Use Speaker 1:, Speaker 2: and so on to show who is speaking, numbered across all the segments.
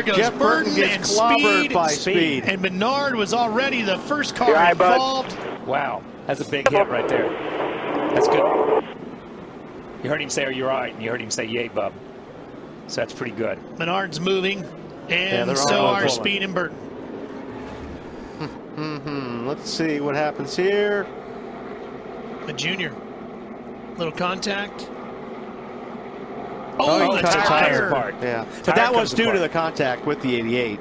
Speaker 1: goes
Speaker 2: Jeff Burton
Speaker 1: and
Speaker 2: gets clobbered by Speed.
Speaker 1: And Menard was already the first car involved.
Speaker 3: Wow, that's a big hit right there. That's good. You heard him say, "Are you all right?" And you heard him say, "Yay, bub." So that's pretty good.
Speaker 1: Menard's moving, and so are Speed and Burton.
Speaker 2: Let's see what happens here.
Speaker 1: A junior. Little contact.
Speaker 2: Oh,
Speaker 1: the
Speaker 2: cut the
Speaker 1: tire.
Speaker 3: Apart.
Speaker 2: Yeah, but that was due to the contact with the 88.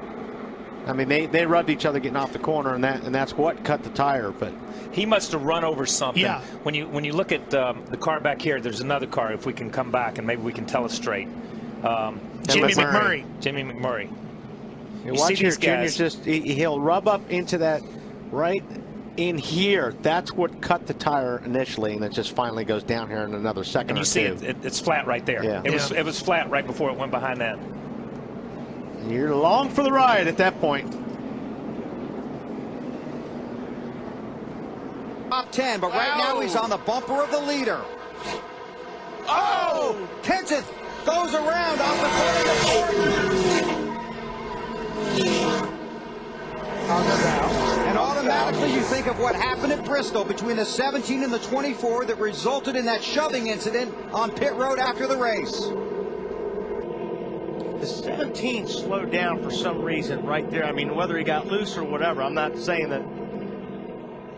Speaker 2: I mean, they rubbed each other getting off the corner, and that's what cut the tire. But
Speaker 3: he must have run over something.
Speaker 1: Yeah.
Speaker 3: When you look at the car back here, there's another car. If we can come back and maybe we can tell us straight.
Speaker 1: Jimmy McMurray.
Speaker 3: Jimmy McMurray.
Speaker 2: You watch here, Junior's just he'll rub up into that right in here. That's what cut the tire initially, and it just finally goes down here in another second.
Speaker 3: And you see it's flat right there.
Speaker 2: Yeah.
Speaker 3: It was flat right before it went behind that.
Speaker 2: You're along for the ride at that point.
Speaker 4: Top 10, but right now he's on the bumper of the leader. Oh! Kenseth goes around off the corner. And automatically you think of what happened at Bristol between the 17 and the 24 that resulted in that shoving incident on pit road after the race.
Speaker 5: The 17 slowed down for some reason right there. I mean, whether he got loose or whatever, I'm not saying that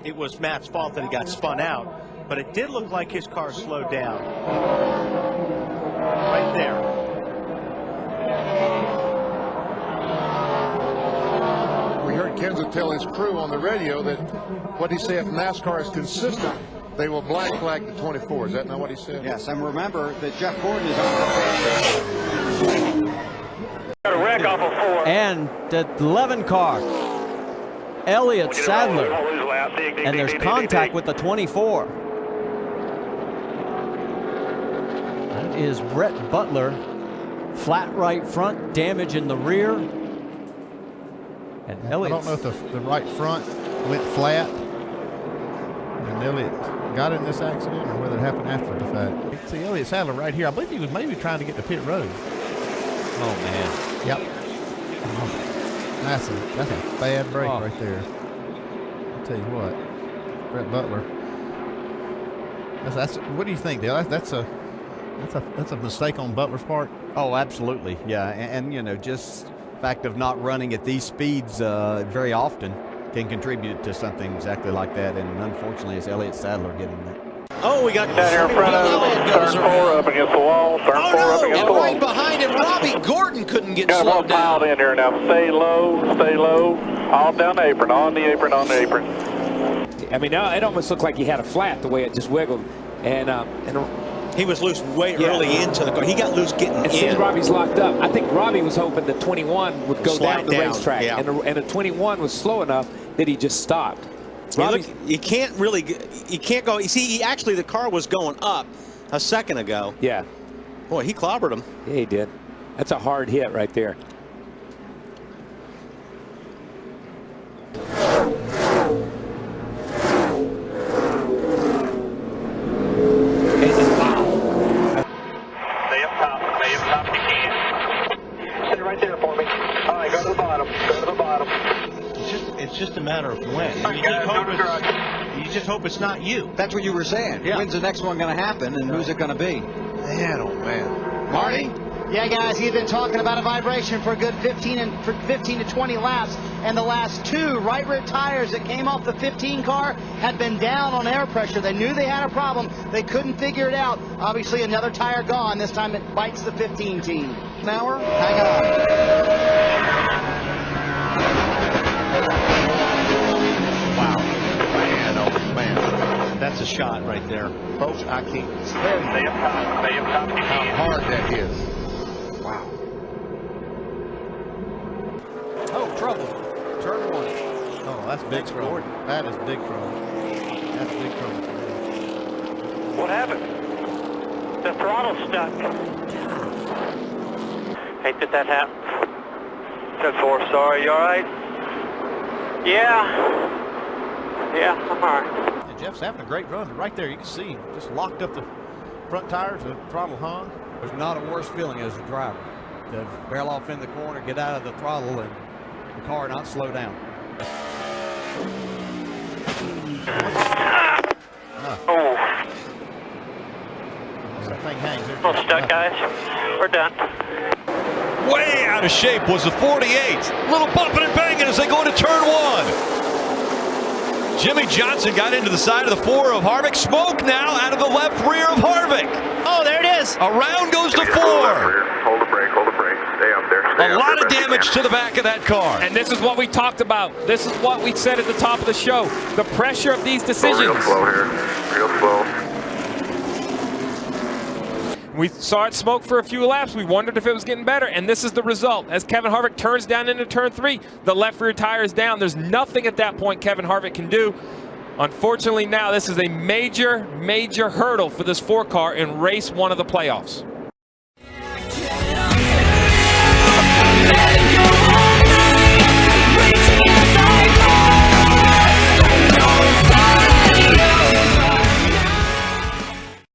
Speaker 5: it was Matt's fault that he got spun out, but it did look like his car slowed down. Right there.
Speaker 6: We heard Kenseth tell his crew on the radio that what he said, if NASCAR is consistent, they will black flag the 24. Is that not what he said?
Speaker 4: Yes, and remember that Jeff Gordon is on the
Speaker 7: Got a wreck off of 4.
Speaker 8: And the 11 car, Elliott Sadler, and there's contact with the 24. That is Brett Butler, flat right front, damage in the rear. And Elliott,
Speaker 9: I don't know if the right front went flat and Elliott got in this accident or whether it happened after the fact. See Elliott Sadler right here. I believe he was maybe trying to get to pit road.
Speaker 8: oh man.
Speaker 9: Yep. Oh, that's a bad break right there. I'll tell you what, Brett Butler. That's what do you think, Dale? That's a mistake on Butler's part.
Speaker 8: Oh, absolutely. Yeah, and you know, just fact of not running at these speeds very often can contribute to something exactly like that. And unfortunately, it's Elliott Sadler getting that.
Speaker 2: Oh, we got
Speaker 7: down here in front of turn 4 up against the wall. Turn 4 up against the wall.
Speaker 2: Right behind him, Robbie Gordon couldn't get
Speaker 7: Got
Speaker 2: slowed
Speaker 7: one piled
Speaker 2: down.
Speaker 7: in here now. Stay low, stay low. All down the apron, on the apron, on the apron.
Speaker 3: I mean, it almost looked like he had a flat the way it just wiggled, and
Speaker 5: He was loose way early into the car. He got loose getting
Speaker 3: as soon as Robbie's locked up. I think Robbie was hoping the 21 would go down the racetrack, and the 21 was slow enough that he just stopped.
Speaker 5: You can't go. You see, actually the car was going up a second ago.
Speaker 3: Yeah.
Speaker 5: Boy, he clobbered him.
Speaker 3: Yeah, he did. That's a hard hit right there.
Speaker 7: Stay up top if you can. Sit right there for me. All right, go to the bottom. Go to the bottom.
Speaker 5: It's just a matter of when. You just hope it's not you.
Speaker 4: That's what you were saying.
Speaker 5: Yeah.
Speaker 4: When's the next one going to happen, and who's it going to be?
Speaker 5: Man, oh man.
Speaker 4: Marty?
Speaker 10: Yeah, guys, he's been talking about a vibration for a good 15 to 20 laps, and the last two right rear tires that came off the 15 car had been down on air pressure. They knew they had a problem. They couldn't figure it out. Obviously, another tire gone. This time it bites the 15 team.
Speaker 4: Hour? Hang on.
Speaker 5: Wow. Man, oh man. That's a shot right there. Folks, I can't.
Speaker 7: Stay up top. Stay up top if you
Speaker 6: How
Speaker 7: can.
Speaker 6: hard that is.
Speaker 4: Wow.
Speaker 8: Oh, trouble. Turn 1.
Speaker 9: Oh, that's big trouble. That is big trouble. That's big trouble.
Speaker 7: What happened? The throttle stuck. Hate that happened. 10-4, sorry, you alright? Yeah, I'm alright.
Speaker 9: And Jeff's having a great run. Right there, you can see just locked up the front tires, the throttle hung.
Speaker 8: There's not a worse feeling as a driver. to barrel off in the corner, get out of the throttle, and the car not slow down.
Speaker 9: That thing hangs there.
Speaker 7: Well, stuck, guys. We're done.
Speaker 11: Way out of shape was the 48. Little bumping and banging as they go into turn 1. Jimmy Johnson got into the side of the 4 of Harvick. Smoke now out of the left rear of Harvick.
Speaker 1: Oh, there it is.
Speaker 11: Around goes the 4.
Speaker 7: Hold the brake, hold the brake. Stay up there. Stay
Speaker 11: A
Speaker 7: up
Speaker 11: lot
Speaker 7: there,
Speaker 11: of damage to the back of that car.
Speaker 3: And this is what we talked about. This is what we said at the top of the show. The pressure of these decisions.
Speaker 7: Real slow here. Real slow.
Speaker 3: We saw it smoke for a few laps. We wondered if it was getting better, and this is the result. As Kevin Harvick turns down into turn 3, the left rear tire is down. There's nothing at that point Kevin Harvick can do. Unfortunately, now this is a major, major hurdle for this 4 car in race 1 of the playoffs.